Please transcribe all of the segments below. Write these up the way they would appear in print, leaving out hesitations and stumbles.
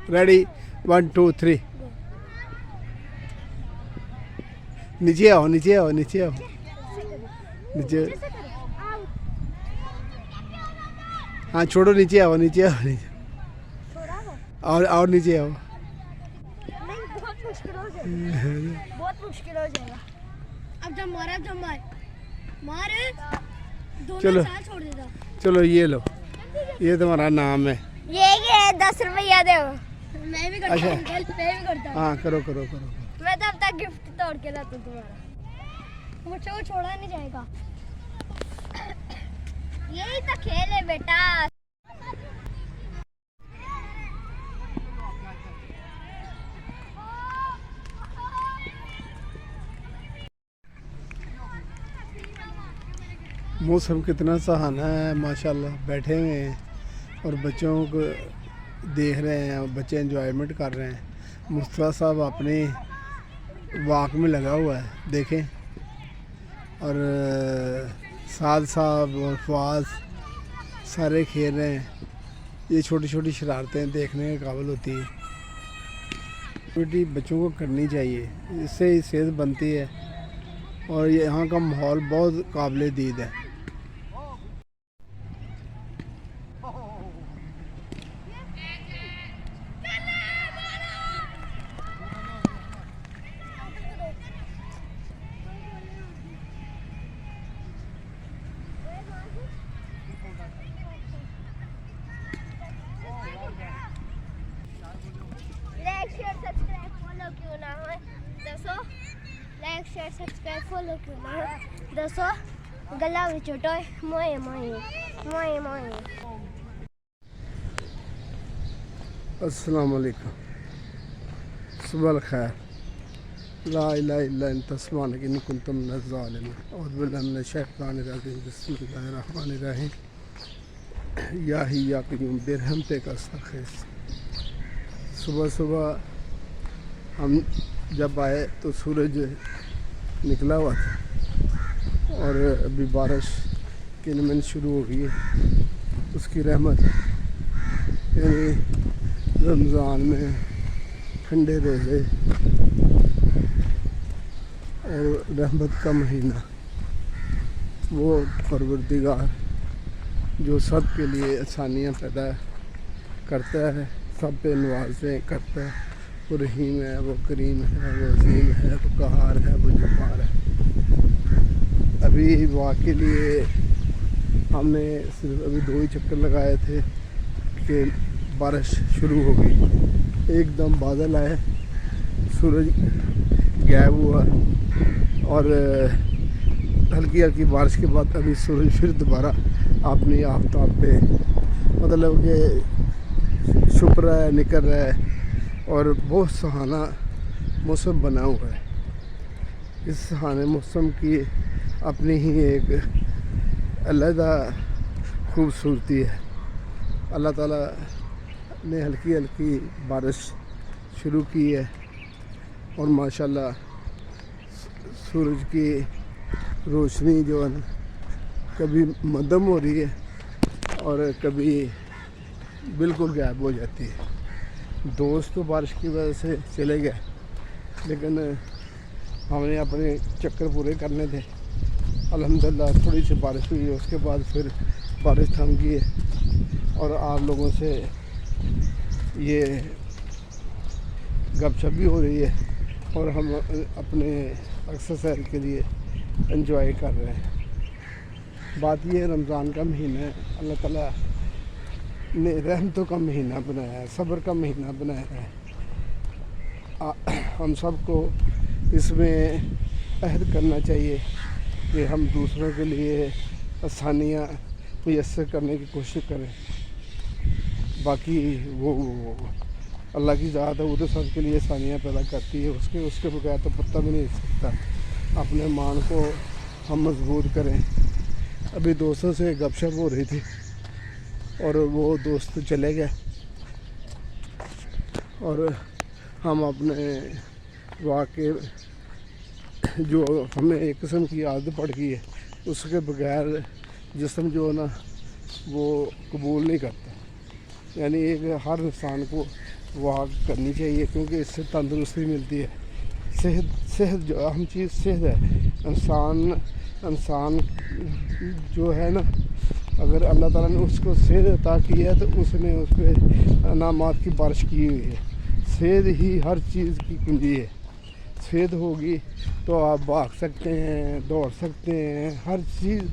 Ready 1 2 3 नीचे आओ नीचे आओ नीचे आओ नीचे हाँ छोड़ो नीचे आओ नीचे आओ नीचे और नीचे आओ बहुत मुश्किल हो जाएगा बहुत मुश्किल हो जाएगा अब जब मारा जब मार दोनों चलो साथ छोड़ देता चलो ये लो ये तुम्हारा नाम है ये 10 रुपया दो मैं भी करता अच्छा। हूँ मैं भी करता हूँ हाँ करो करो करो मैं तो अब तक गिफ्ट तोड़ के लाता हूँ तुम्हारा मुझे वो छोड़ा नहीं जाएगा यही तो खेल है बेटा मौसम कितना सुहाना है माशाल्लाह बैठे हुए हैं और बच्चों को देख रहे हैं और बच्चे एंजॉयमेंट कर रहे हैं मुस्तफा साहब अपनी वॉक में लगा हुआ है देखें और साद साहब और फवाद सारे खेल रहे हैं ये छोटी छोटी शरारतें देखने के काबिल होती है एक्टिविटी बच्चों को करनी चाहिए इससे ही सेहत बनती है और यहाँ का माहौल बहुत काबिल दीद है लाइक शेयर सब्सक्राइब फॉलो क्यों ना हो दसो गला विच टोय मोए मोए मोए मोए अस्सलाम वालेकुम सुबह खैर ला इलाहा इल्ला अंता सुब्हानक इन्नी कुन्तु मिनज़ ज़ालिमीन औज़ु बिल्लाहि मिनश शैतानिर रजीम बिस्मिल्लाहिर रहमानिर रहीम या ही या क़य्यूम बिरहमतिक अस्तग़ीथ सुबह सुबह हम जब आए तो सूरज निकला हुआ था और अभी बारिश किनमिन शुरू हो गई है उसकी रहमत यानी रमज़ान में ठंडे रोज़े और रहमत का महीना वो परवरदिगार जो सब के लिए आसानियाँ पैदा करता है सब पे नवाज़ें करता है वो रहीम है वो करीम है वो अज़ीम है वो कहार है वो जब्बार है अभी वाक़ के लिए हमने सिर्फ अभी 2 ही चक्कर लगाए थे कि बारिश शुरू हो गई एकदम बादल आए सूरज गायब हुआ और हल्की हल्की बारिश के बाद अभी सूरज फिर दोबारा अपनी आफ्ताब पे मतलब कि छुप रहा है निकल रहा है और बहुत सुहाना मौसम बना हुआ है इस सुहाने मौसम की अपनी ही एक अलग खूबसूरती है अल्लाह ताला ने हल्की हल्की बारिश शुरू की है और माशाल्लाह सूरज की रोशनी जो है ना कभी मध्यम हो रही है और कभी बिल्कुल गायब हो जाती है दोस्त तो बारिश की वजह से चले गए लेकिन हमने अपने चक्कर पूरे करने थे अल्हम्दुलिल्लाह थोड़ी सी बारिश हुई उसके बाद फिर बारिश थम गई है और आप लोगों से ये गपशप भी हो रही है और हम अपने एक्सरसाइज के लिए एंजॉय कर रहे हैं बात ये रमज़ान का महीना है अल्लाह ताला ने रहमतों का महीना बनाया है सब्र का महीना बनाया है हम सबको इसमें अहद करना चाहिए कि हम दूसरों के लिए आसानियाँ मुयस्सर करने की कोशिश करें बाकी वो अल्लाह की ज़ात है वो तो सबके लिए आसानियाँ पैदा करती है उसके बगैर तो पत्ता भी नहीं सकता अपने मान को हम मजबूत करें अभी दोस्तों से गपशप हो रही थी और वो दोस्त चले गए और हम अपने वाक़े जो हमें एक किस्म की आदत पड़ गई है उसके बगैर जिस्म जो है ना वो कबूल नहीं करता यानी एक हर इंसान को वॉक करनी चाहिए, क्योंकि इससे तंदुरुस्ती मिलती है। सेहत जो अहम चीज़ सेहत है। इंसान जो है ना, अगर अल्लाह ताला ने उसको सेहत अता की है तो उसने उस पर इनामात की बारिश की हुई है। सेहत ही हर चीज़ की कुंजी है। सेहत होगी तो आप भाग सकते हैं, दौड़ सकते हैं, हर चीज़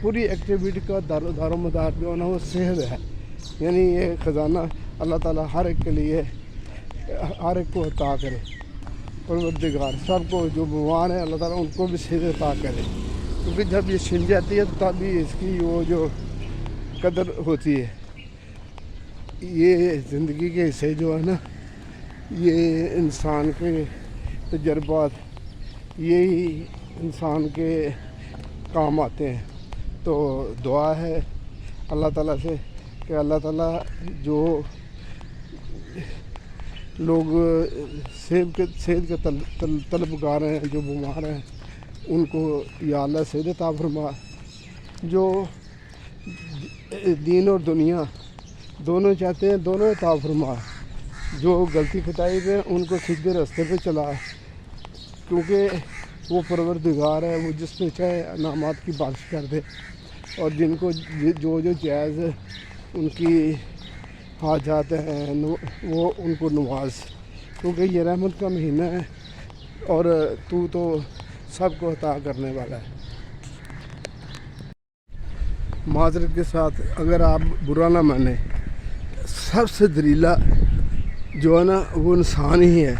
पूरी एक्टिविटी का दारोमदार जो है ना वो सेहत है। यानी ये ख़जाना अल्लाह ताला हर एक के लिए हर एक को अता करे। परवरदिगार सबको जो बीमार है अल्लाह ताला उनको भी सेहत अता करे, क्योंकि जब ये छिन जाती है तो तभी इसकी वो जो कदर होती है। ये ज़िंदगी के हिस्से जो है ना, ये इंसान के तजर्बात यही इंसान के काम आते हैं। तो दुआ है अल्लाह ताला से कि अल्लाह ताला जो लोग सेहत के तलबगार हैं, जो बीमार हैं, उनको या अल्लाह सेहत अता फरमा। जो दीन और दुनिया दोनों चाहते हैं, दोनों अता फरमा। जो गलती खताई पे उनको सीधे रास्ते पे चला, क्योंकि वो परवरदिगार है, वो जिस पे चाहे इनामात की बारिश कर दे। और जिनको जो जायज़ उनकी हाजात हैं वो उनको नवाज, क्योंकि ये रहमत का महीना है और तू तो सबको अता करने वाला है। माजरत के साथ अगर आप बुरा ना माने, सबसे दरीला जो है ना वो इंसान ही है।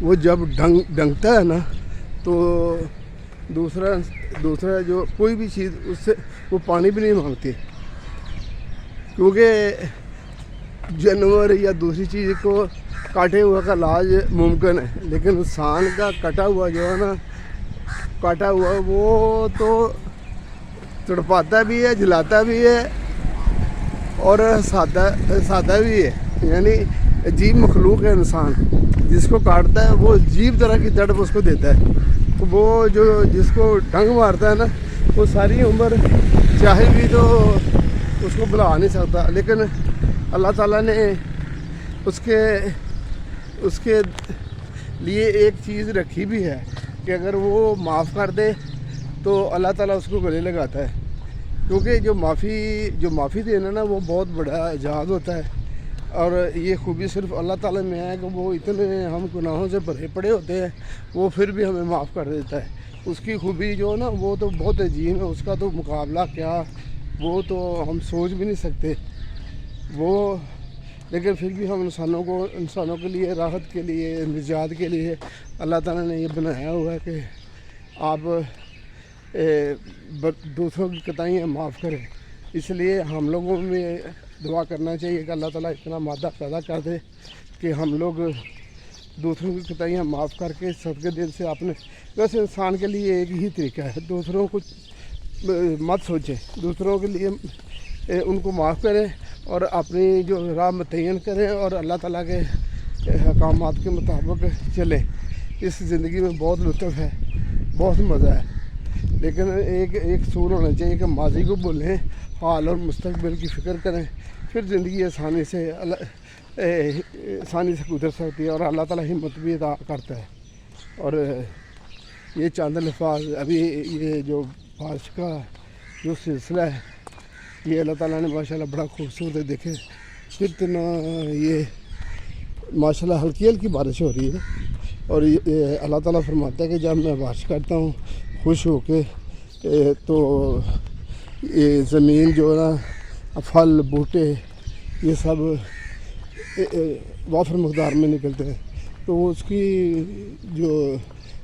वो जब डंगता है ना तो दूसरा जो कोई भी चीज़ उससे वो पानी भी नहीं मांगती, क्योंकि जानवर या दूसरी चीज़ को काटे हुआ का इलाज मुमकिन है, लेकिन इंसान का कटा हुआ जो है ना, काटा हुआ वो तो तड़पाता भी है, जलाता भी है और सादा भी है। यानी अजीब मखलूक है इंसान, जिसको काटता है वो अजीब तरह की तड़प उसको देता है। तो वो जो जिसको डंग मारता है ना, वो सारी उम्र चाहे भी तो उसको बुला नहीं सकता, लेकिन अल्लाह ताला ने उसके लिए एक चीज़ रखी भी है कि अगर वो माफ़ कर दे तो अल्लाह ताला उसको गले लगाता है। क्योंकि जो माफ़ी देना ना वो बहुत बड़ा एजाज़ होता है, और ये खूबी सिर्फ अल्लाह ताला में है कि वो इतने हम गुनाहों से भरे पड़े होते हैं, वो फिर भी हमें माफ़ कर देता है। उसकी खूबी जो ना वो तो बहुत अजीब है, उसका तो मुकाबला क्या वो तो हम सोच भी नहीं सकते वो। लेकिन फिर भी हम इंसानों के लिए राहत के लिए, निजात के लिए अल्लाह ताला ने ये बनाया हुआ है कि आप दूसरों की कताइयाँ माफ़ करें। इसलिए हम लोगों में दुआ करना चाहिए कि अल्लाह ताला इतना मादा पैदा कर दे कि हम लोग दूसरों की कताइयाँ माफ़ करके सदके दिल से अपने, वैसे इंसान के लिए एक ही तरीका है, दूसरों को मत सोचें, दूसरों के लिए उनको माफ़ करें और अपनी जो राह मुतय्यन करें और अल्लाह ताला के अहकामात के मुताबिक चलें। इस ज़िंदगी में बहुत लुत्फ़ है, बहुत मज़ा है, लेकिन एक सूल होना चाहिए कि माजी को भूलें, हाल और मुस्तक़बिल की फ़िक्र करें, फिर ज़िंदगी आसानी से गुजर सकती है और अल्लाह ताला हिम्मत भी अता करता है। और ये चंद अल्फाज अभी ये जो बारिश का जो सिलसिला है, ये अल्लाह ताला ने माशाल्लाह बड़ा खूबसूरत है। देखें कितना ये माशाल्लाह हल्की हल्की बारिश हो रही है, और ये अल्लाह ताला फरमाता है कि जब मैं बारिश करता हूँ खुश होके तो ये ज़मीन जो है ना, फल बूटे ये सब वाफर मकदार में निकलते हैं। तो उसकी जो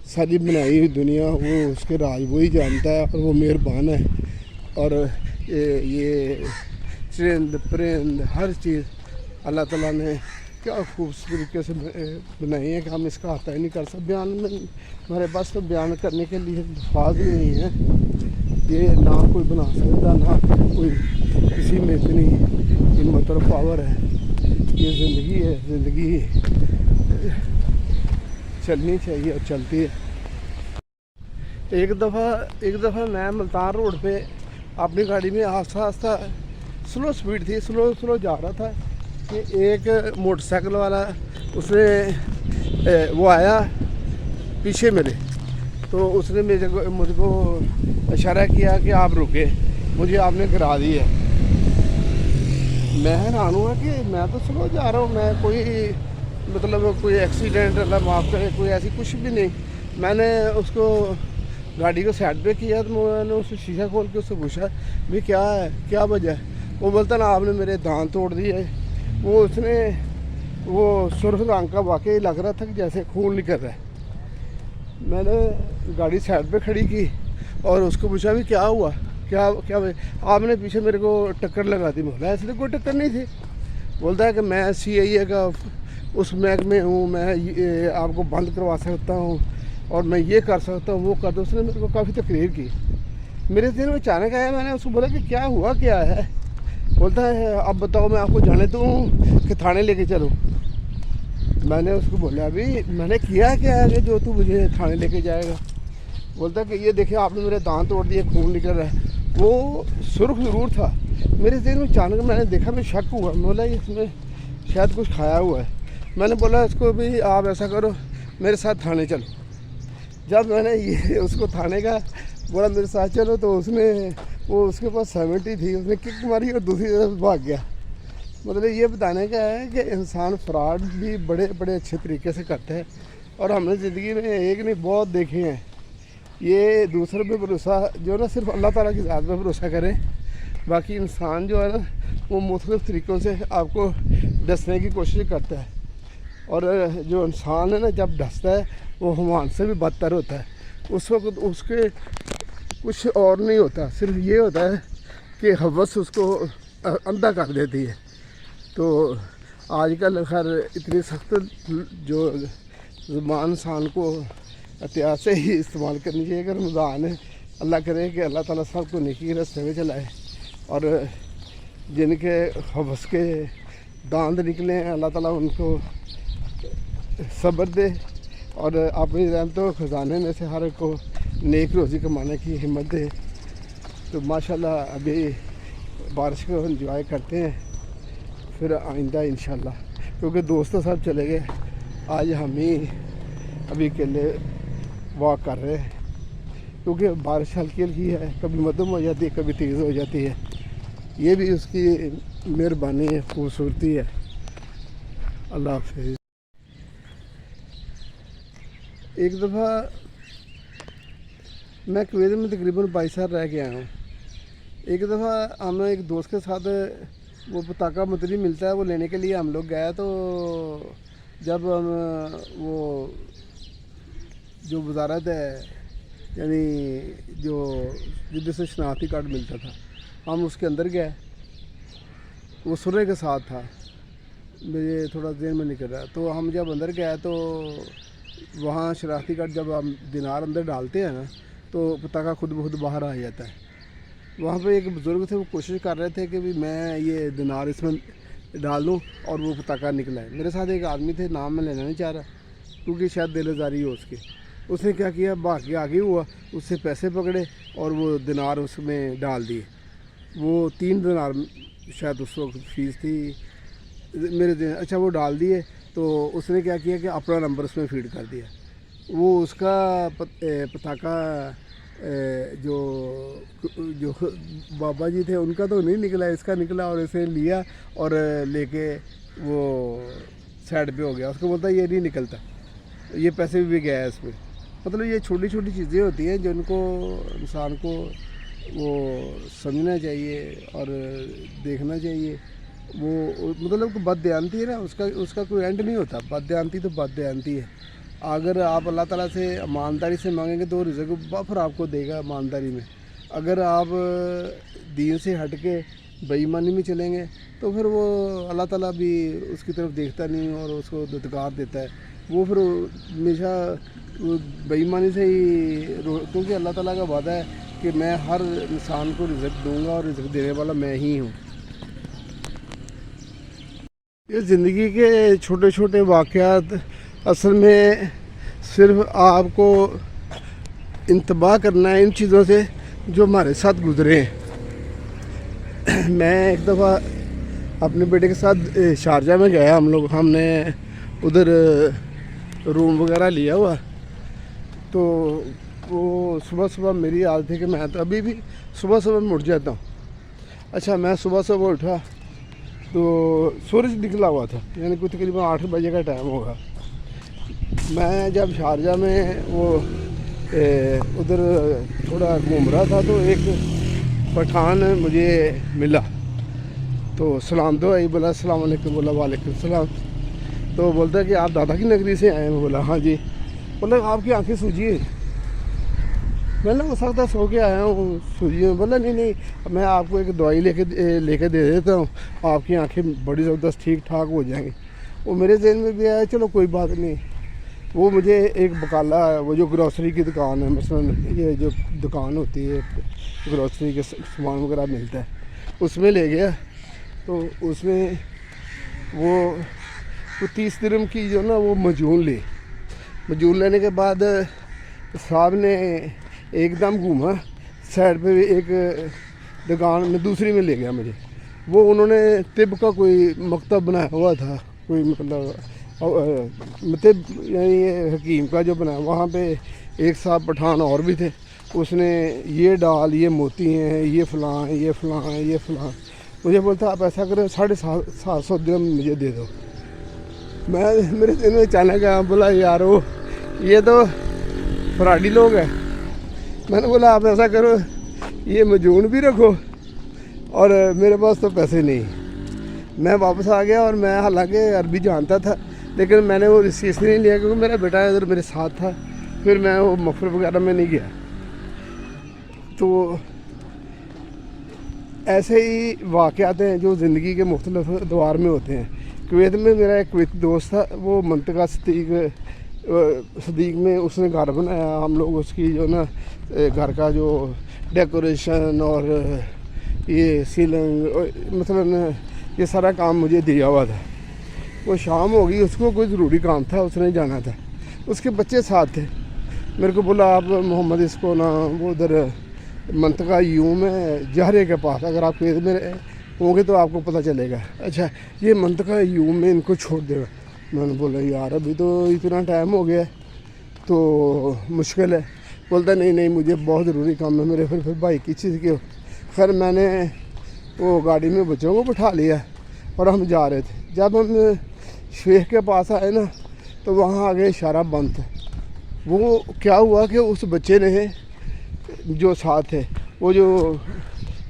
सारी बनाई हुई दुनिया वो उसके राज वही जानता है, और वो मेहरबान है। और ये चरिंद परिंद हर चीज़ अल्लाह ताला ने क्या खूबसूरत तरीके से बनाई है कि हम इसका अता ही नहीं कर सकते। बयान में हमारे पास तो बयान करने के लिए अल्फाज ही नहीं है। ये ना कोई बना सकता, ना कोई किसी में इतनी हिम्मत और पावर है। ये ज़िंदगी है, ज़िंदगी चलनी चाहिए और चलती है। एक दफ़ा मैं मुल्तान रोड पे अपनी गाड़ी में आस्ता स्लो स्पीड थी, स्लो जा रहा था, कि एक मोटरसाइकिल वाला उसने वो आया पीछे मेरे, तो उसने मुझको इशारा किया कि आप रुके, मुझे आपने गिरा दी है। मैं हैरान हुआ कि मैं तो स्लो जा रहा हूँ, मैं कोई मतलब कोई एक्सीडेंट अल्लाह माफ़ करे कोई ऐसी कुछ भी नहीं। मैंने उसको गाड़ी को साइड पे किया तो मैंने उससे शीशा खोल के उससे पूछा भी क्या है, क्या वजह है। वो बोलता ना आपने मेरे दांत तोड़ दिए। वो उसने वो सुर्ख रंग का वाकई लग रहा था कि जैसे खून निकल रहा है। मैंने गाड़ी साइड पे खड़ी की और उसको पूछा भी क्या हुआ, क्या क्या आपने पीछे मेरे को टक्कर लगा दी। बोला ऐसे कोई टक्कर नहीं थी। बोलता है कि मैं CIA का उस महकमे हूँ, मैं आपको बंद करवा सकता हूँ और मैं ये कर सकता हूँ वो कर दो। उसने मेरे को काफ़ी तकरीर की। मेरे दिल में अचानक आया, मैंने उसको बोला कि क्या हुआ क्या है। बोलता है अब बताओ मैं आपको जाने दूँ कि थाने लेके चलो। मैंने उसको बोला अभी मैंने किया क्या है कि जो तू मुझे थाने लेके जाएगा। बोलता है कि ये देखिए आपने मेरे दांत तोड़ दिए, खून निकल रहा है। वो सुर्ख ज़रूर था। मेरे दिल में अचानक मैंने देखा, मैं शक हुआ, बोला इसमें शायद कुछ खाया हुआ है। मैंने बोला इसको भी आप ऐसा करो मेरे साथ थाने चलो। जब मैंने ये उसको थाने का बोला मेरे साथ चलो, तो उसने वो उसके पास 70 थी, उसने किक मारी और दूसरी तरफ भाग गया। मतलब ये बताने का है कि इंसान फ्रॉड भी बड़े बड़े अच्छे तरीके से करता है और हमने ज़िंदगी में एक नहीं बहुत देखे हैं। ये दूसरे पे भरोसा जो ना सिर्फ अल्लाह ताला की ज़ात पे भरोसा करें, बाकी इंसान जो है ना वो मुख्तलिफ़ तरीक़ों से आपको डसने की कोशिश करता है। और जो इंसान है ना जब डसता है वो हुमान से भी बदतर होता है। उस वक्त उसके कुछ और नहीं होता, सिर्फ ये होता है कि हवस उसको अंधा कर देती है। तो आजकल खैर इतनी सख्त जो ज़ुबान इंसान को एहतियात से ही इस्तेमाल करनी चाहिए। अगर रमज़ान है, अल्लाह करे कि अल्लाह ताला सबको नेकी के रास्ते में चलाए और जिनके हवस के दांत निकले हैं अल्लाह ताला उनको सब्र दे और अपनी रहमतों ख़जाने में से हर एक को नेक रोज़ी कमाने की हिम्मत दे। तो माशाल्लाह अभी बारिश को एंजॉय करते हैं, फिर आइंदा इंशाल्लाह, क्योंकि दोस्त तो सब चले गए, आज हम ही अभी अकेले वॉक कर रहे हैं। क्योंकि बारिश हल्की हल्की है, कभी मध्यम हो जाती है कभी तेज़ हो जाती है। ये भी उसकी मेहरबानी है, खूबसूरती है। अल्लाह हाफ़िज़। एक दफ़ा मैं कुवैत में तकरीबन 22 साल रह के आया हूँ। एक दफ़ा हम एक दोस्त के साथ वो पताका मतरी मिलता है वो लेने के लिए हम लोग गए। तो जब हम वो जो वजारत है यानी जो जिधर से शनाख्ती कार्ड मिलता था हम उसके अंदर गए, वो सुरे के साथ था, मुझे थोड़ा देर में निकल रहा है। तो हम जब अंदर गए तो वहाँ शनाख्ती कार्ड जब हम दिनार अंदर डालते हैं ना तो पताका खुद ब खुद बाहर आ जाता है। वहाँ पे एक बुज़ुर्ग थे, वो कोशिश कर रहे थे कि भी मैं ये दिनार इसमें डाल दूँ और वो पताका निकला है। मेरे साथ एक आदमी थे, नाम मैं लेना नहीं चाह रहा क्योंकि शायद दिलजारी हो उसकी। उसने क्या किया, भाग के आगे हुआ, उससे पैसे पकड़े और वो दिनार उसमें डाल दिए। वो 3 दिनार शायद उस वक्त फ़ीस थी मेरे दिन। अच्छा वो डाल दिए तो उसने क्या किया कि अपना नंबर उसमें फीड कर दिया। वो उसका पताका जो बाबा जी थे उनका तो नहीं निकला, इसका निकला और इसे लिया और लेके वो साइड पे हो गया। उसको बोलता ये नहीं निकलता, ये पैसे भी गया है इसमें। मतलब ये छोटी छोटी चीज़ें होती हैं जिनको इंसान को वो समझना चाहिए और देखना चाहिए। वो मतलब बददयानती है ना, उसका कोई एंड नहीं होता। बददयानती तो बददयानती है। अगर आप अल्लाह ताला से ईमानदारी से मांगेंगे तो रिज़्क़ बफर आपको देगा ईमानदारी में। अगर आप दीन से हट के बेईमानी में चलेंगे तो फिर वो अल्लाह ताला भी उसकी तरफ देखता नहीं और उसको दुदकार देता है। वो फिर हमेशा बेईमानी से ही क्योंकि अल्लाह ताला का वादा है कि मैं हर इंसान को रिज़्क़ दूंगा और रिज़्क़ देने वाला मैं ही हूँ। ये ज़िंदगी के छोटे छोटे वाक़यात असल में सिर्फ आपको इंतबाह करना है इन चीज़ों से जो हमारे साथ गुज़रे हैं। मैं एक दफ़ा اپنے بیٹے کے ساتھ شارجہ میں گیا ہم نے ادھر روم وغیرہ لیا ہوا. تو وہ صبح میری عادت ہے کہ میں تو ابھی بھی صبح میں اٹھ جاتا ہوں. اچھا میں صبح اٹھا تو سورج نکلا ہوا تھا, یعنی کوئی تقریباً 8 بجے کا ٹائم ہوگا. میں جب شارجہ میں وہ ادھر تھوڑا گھوم رہا تھا تو ایک پٹھان مجھے ملا. تو سلام تو آئی, بولا السلام علیکم. بولا وعلیکم السلام. تو بولتا ہے کہ آپ دادا کی نگری سے آئے ہیں. میں بولا ہاں جی. بولا آپ کی آنکھیں سوجی ہیں. میں نے ہو سکتا سو کے آیا ہوں سوجی میں. بولا نہیں میں آپ کو ایک دوائی لے کے دے دیتا ہوں, آپ کی آنکھیں بڑی زبردست ٹھیک ٹھاک ہو جائیں گی. وہ میرے ذہن میں بھی آیا چلو کوئی بات نہیں. وہ مجھے ایک بکالا, وہ جو گروسری کی دکان ہے, مثلاً یہ جو دکان ہوتی ہے گروسری کے سامان وغیرہ ملتا ہے, اس میں لے گیا. تو اس میں وہ 30 درہم کی جو نا وہ مجون لی. مجون لینے کے بعد صاحب نے ایک دم گھوما سائڈ پہ ایک دکان میں دوسری میں لے گیا مجھے. وہ انہوں نے طب کا کوئی مکتب بنایا ہوا تھا, کوئی مطلب یعنی حکیم کا جو بنایا. وہاں پہ ایک صاحب پٹھان اور بھی تھے. اس نے یہ ڈال, یہ موتی ہیں, یہ فلاں ہیں, یہ فلاں ہیں, یہ فلاں. مجھے بولتا آپ ایسا کریں 750 درہم مجھے دے دو. میرے دل میں اچانک آیا, بولا یارو یہ تو فراڈی لوگ ہیں. میں نے بولا آپ ایسا کرو یہ مجون بھی رکھو اور میرے پاس تو پیسے نہیں. میں واپس آ گیا اور میں حالانکہ عربی جانتا تھا لیکن میں نے وہ ریسیس نہیں لیا کیونکہ میرا بیٹا ادھر میرے ساتھ تھا. پھر میں وہ مفر وغیرہ میں نہیں گیا. تو ایسے ہی واقعات ہیں جو زندگی کے مختلف ادوار میں ہوتے ہیں. کویت میں میرا ایک کویتی دوست تھا, وہ منطقہ صدیق میں اس نے گھر بنایا. ہم لوگ اس کی جو نا گھر کا جو ڈیکوریشن اور یہ سیلنگ مثلاً یہ سارا کام مجھے دیا ہوا تھا. وہ شام ہو گئی, اس کو کوئی ضروری کام تھا, اس نے جانا تھا. اس کے بچے ساتھ تھے. میرے کو بولا آپ محمد اس کو نا وہ ادھر منطقہ یوں میں جہرے کے پاس, اگر آپ کویت میں ہوں گے تو آپ کو پتہ چلے گا. اچھا یہ منطقہ یوں میں ان کو چھوڑ دے گا. میں نے بولا یار ابھی تو اتنا ٹائم ہو گیا ہے تو مشکل ہے. بولتا نہیں مجھے بہت ضروری کام ہے میرے. پھر بھائی کی چیز کی. خیر میں نے وہ گاڑی میں بچوں کو بٹھا لیا اور ہم جا رہے تھے. جب ہم شیخ کے پاس آئے نا تو وہاں آگے اشارہ بند تھا. وہ کیا ہوا کہ اس بچے نے جو ساتھ ہے وہ جو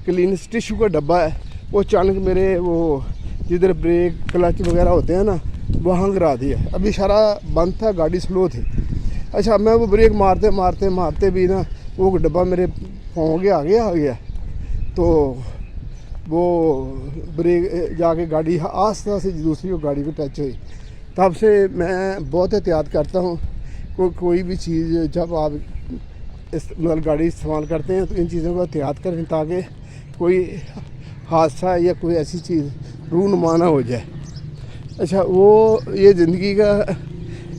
کلینس ٹیشو کا ڈبہ ہے وہ اچانک میرے وہ جدھر بریک کلچ وغیرہ ہوتے ہیں نا وہاں گرا دیا. ابھی اشارہ بند تھا, گاڑی سلو تھی. اچھا میں وہ بریک مارتے بھی نا وہ ڈبہ میرے پاؤں کے آگے آ گیا. تو وہ بریک جا کے گاڑی آہستہ سے دوسری گاڑی کو ٹچ ہوئی. تب سے میں بہت احتیاط کرتا ہوں. کوئی بھی چیز جب آپ مطلب گاڑی استعمال کرتے ہیں تو ان چیزوں کا احتیاط کریں تاکہ کوئی حادثہ یا کوئی ایسی چیز رونما نہ ہو جائے. اچھا وہ یہ زندگی کا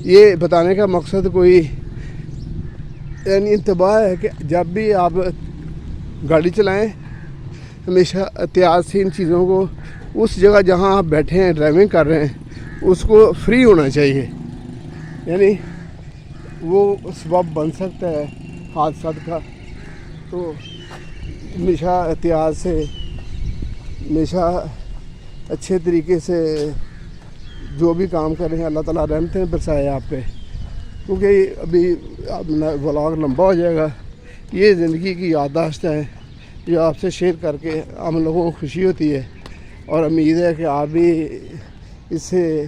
یہ بتانے کا مقصد کوئی یعنی انتباہ ہے کہ جب بھی آپ گاڑی چلائیں ہمیشہ احتیاط سے ان چیزوں کو اس جگہ جہاں آپ بیٹھے ہیں ڈرائیونگ کر رہے ہیں اس کو فری ہونا چاہیے. یعنی وہ سبب بن سکتا ہے حادثات کا. تو ہمیشہ احتیاط سے ہمیشہ اچھے طریقے سے جو بھی کام کر رہے ہیں اللہ تعالیٰ رحمتیں برسائے آپ پہ. کیونکہ ابھی ولاگ لمبا ہو جائے گا. یہ زندگی کی یادداشت ہے جو آپ سے شیئر کر کے ہم لوگوں کو خوشی ہوتی ہے اور امید ہے کہ آپ بھی اس سے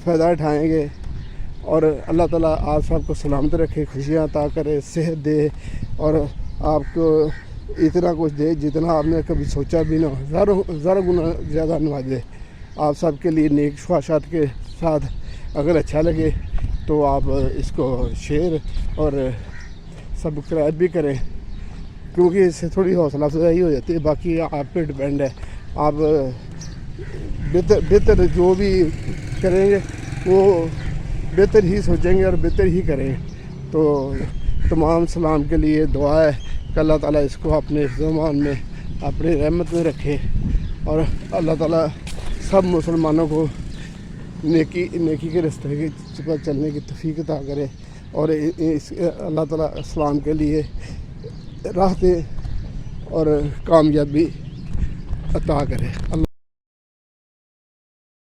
فائدہ اٹھائیں گے. اور اللہ تعالیٰ آپ سب کو سلامت رکھے, خوشیاں عطا کرے, صحت دے اور آپ کو اتنا کچھ دے جتنا آپ نے کبھی سوچا بھی نہ ہو. ذرا گنا زیادہ نوازے. آپ سب کے لیے نیک خواہشات کے ساتھ اگر اچھا لگے تو آپ اس کو شیئر اور سبسکرائب بھی کریں کیونکہ اس سے تھوڑی حوصلہ افزائی ہو جاتی ہے. باقی آپ پہ ڈپینڈ ہے. آپ بہتر جو بھی کریں گے وہ بہتر ہی سوچیں گے اور بہتر ہی کریں. تو تمام سلام کے لیے دعا ہے کہ اللہ تعالیٰ اس کو اپنے زمان میں اپنی رحمت میں رکھے اور اللہ تعالیٰ सब मुसलमानों को नेकी के रास्ते पर चलने की तौफीक अता करे और अल्लाह ताला इस्लाम के लिए राह दे और कामयाबी अता करे।